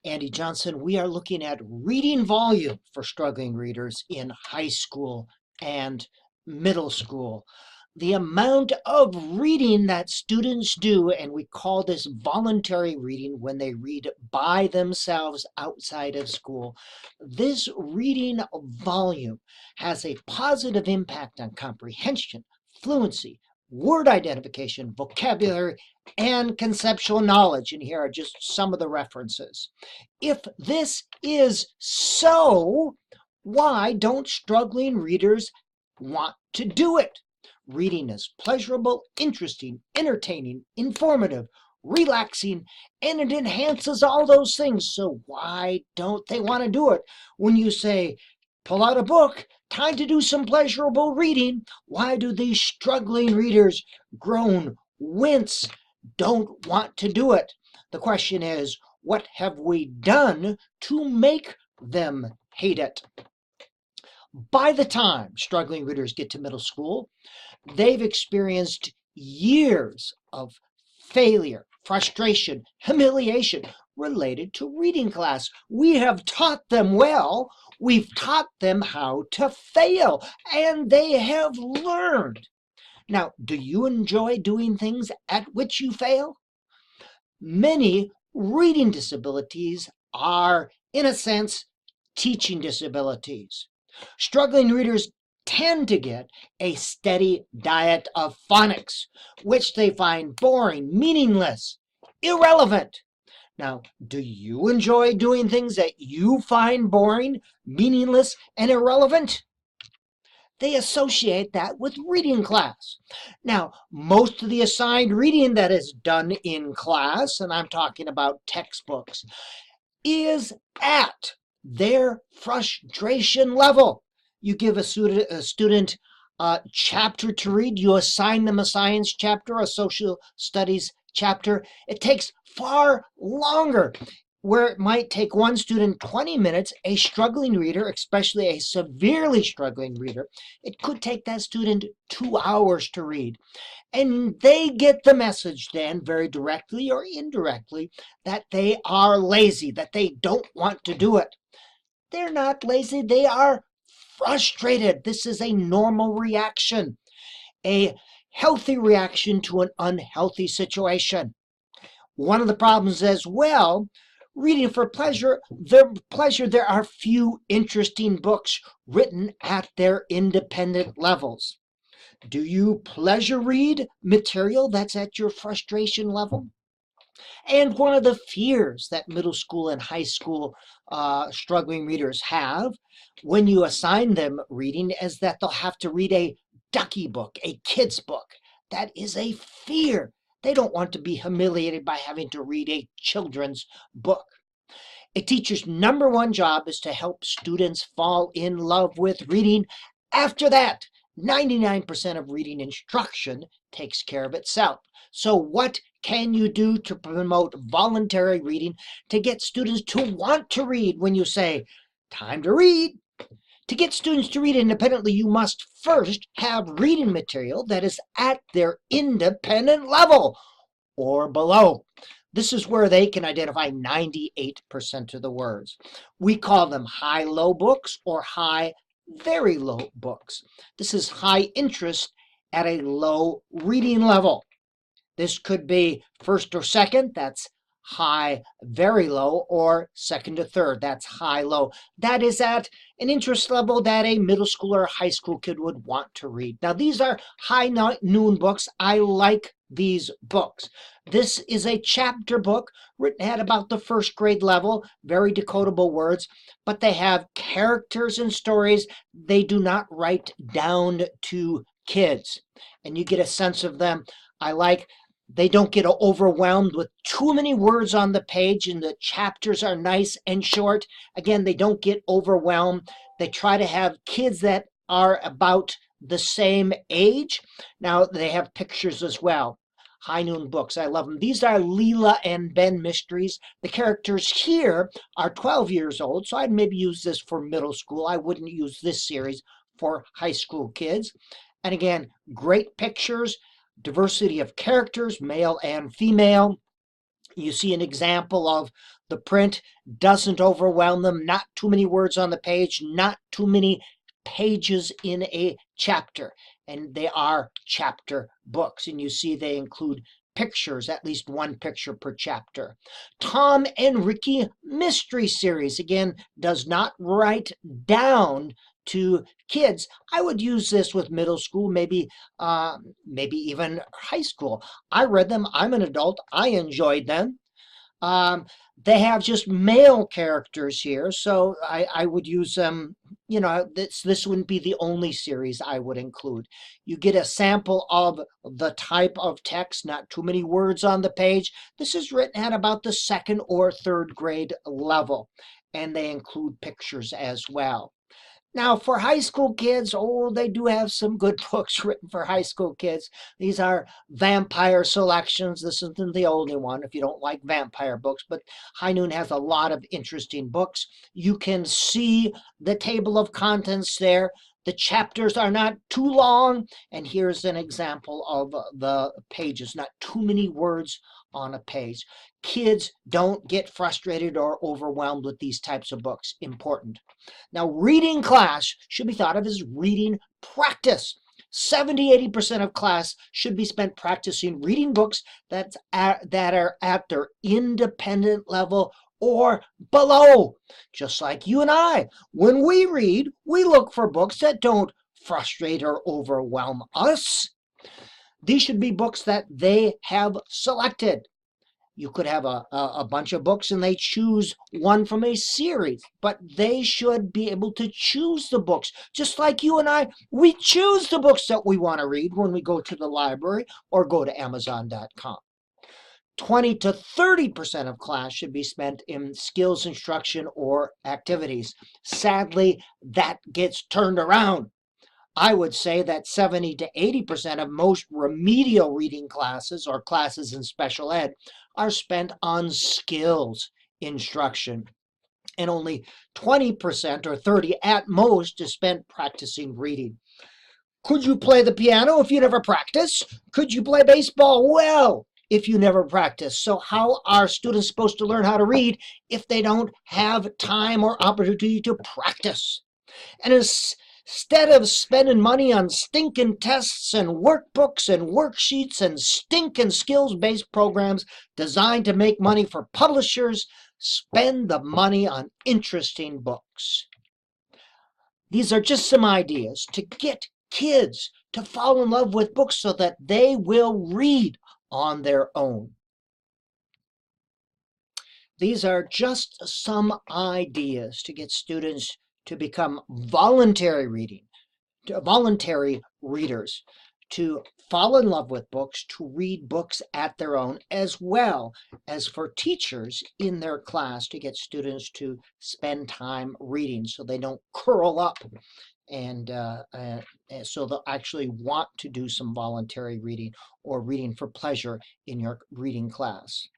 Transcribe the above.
Andy Johnson. We are looking at reading volume for struggling readers in high school and middle school. The amount of reading that students do, and we call this voluntary reading when they read by themselves outside of school. This reading volume has a positive impact on comprehension, fluency, word identification, vocabulary, and conceptual knowledge. And here are just some of the references. If this is so, why don't struggling readers want to do it? Reading is pleasurable, interesting, entertaining, informative, relaxing, and it enhances all those things. So why don't they want to do it? When you say, pull out a book, time to do some pleasurable reading, why do these struggling readers groan, wince, don't want to do it? The question is, what have we done to make them hate it? By the time struggling readers get to middle school, they've experienced years of failure, frustration, humiliation related to reading class. We have taught them well. We've taught them how to fail, and they have learned. Now, do you enjoy doing things at which you fail? Many reading disabilities are, in a sense, teaching disabilities. Struggling readers tend to get a steady diet of phonics, which they find boring, meaningless, irrelevant. Now, do you enjoy doing things that you find boring, meaningless, and irrelevant? They associate that with reading class. Now, most of the assigned reading that is done in class, and I'm talking about textbooks, is at their frustration level. You give a student a chapter to read, you assign them a science chapter, a social studies chapter. It takes far longer. Where it might take one student 20 minutes, a struggling reader, especially a severely struggling reader, it could take that student 2 hours to read. And they get the message then, very directly or indirectly, that they are lazy, that they don't want to do it. They're not lazy, they are frustrated. This is a normal reaction, a healthy reaction to an unhealthy situation. One of the problems as well, reading for pleasure, there are few interesting books written at their independent levels. Do you pleasure read material that's at your frustration level? And one of the fears that middle school and high school struggling readers have when you assign them reading is that they'll have to read a ducky book, a kid's book. That is a fear. They don't want to be humiliated by having to read a children's book. A teacher's number one job is to help students fall in love with reading. After that, 99% of reading instruction takes care of itself. So what can you do to promote voluntary reading to get students to want to read when you say, time to read? To get students to read independently, you must first have reading material that is at their independent level or below. This is where they can identify 98% of the words. We call them high-low books or high-very low books. This is high interest at a low reading level. This could be first or second, that's high, very low, or second to third, that's high, low. That is at an interest level that a middle school or high school kid would want to read. Now, these are high noon books. I like these books. This is a chapter book written at about the first grade level, very decodable words, but they have characters and stories they do not write down to kids. And you get a sense of them. They don't get overwhelmed with too many words on the page, and the chapters are nice and short. Again, they don't get overwhelmed. They try to have kids that are about the same age. Now, they have pictures as well. High noon books, I love them. These are Leela and Ben mysteries. The characters here are 12 years old, so I'd maybe use this for middle school. I wouldn't use this series for high school kids. And again, great pictures. Diversity of characters, male and female. You see an example of the print doesn't overwhelm them, not too many words on the page, not too many pages in a chapter. And they are chapter books. And you see they include pictures, at least one picture per chapter. Tom and Ricky Mystery Series, again, does not write down to kids. I would use this with middle school, maybe even high school. I read them. I'm an adult. I enjoyed them. Um, they have just male characters here, so I would use them. This wouldn't be the only series I would include. You get a sample of the type of text, not too many words on the page. This is written at about the second or third grade level, and they include pictures as well. Now, for high school kids, they do have some good books written for high school kids. These are vampire selections. This isn't the only one if you don't like vampire books, but High Noon has a lot of interesting books. You can see the table of contents there. The chapters are not too long, and here's an example of the pages, not too many words on a page. Kids don't get frustrated or overwhelmed with these types of books. Important. Now, reading class should be thought of as reading practice. 70-80% of class should be spent practicing reading books that are at their independent level or below. Just like you and I. When we read, we look for books that don't frustrate or overwhelm us. These should be books that they have selected. You could have a bunch of books and they choose one from a series, but they should be able to choose the books. Just like you and I, we choose the books that we want to read when we go to the library or go to Amazon.com. 20 to 30% of class should be spent in skills instruction or activities. Sadly, that gets turned around. I would say that 70 to 80% of most remedial reading classes or classes in special ed are spent on skills instruction. And only 20% or 30 at most is spent practicing reading. Could you play the piano if you never practice? Could you play baseball well if you never practice? So how are students supposed to learn how to read if they don't have time or opportunity to practice? And instead of spending money on stinking tests and workbooks and worksheets and stinking skills-based programs designed to make money for publishers, spend the money on interesting books. These are just some ideas to get kids to fall in love with books so that they will read on their own. These are just some ideas to get students to become voluntary readers, to fall in love with books, to read books at their own, as well as for teachers in their class to get students to spend time reading so they don't curl up and so they'll actually want to do some voluntary reading or reading for pleasure in your reading class.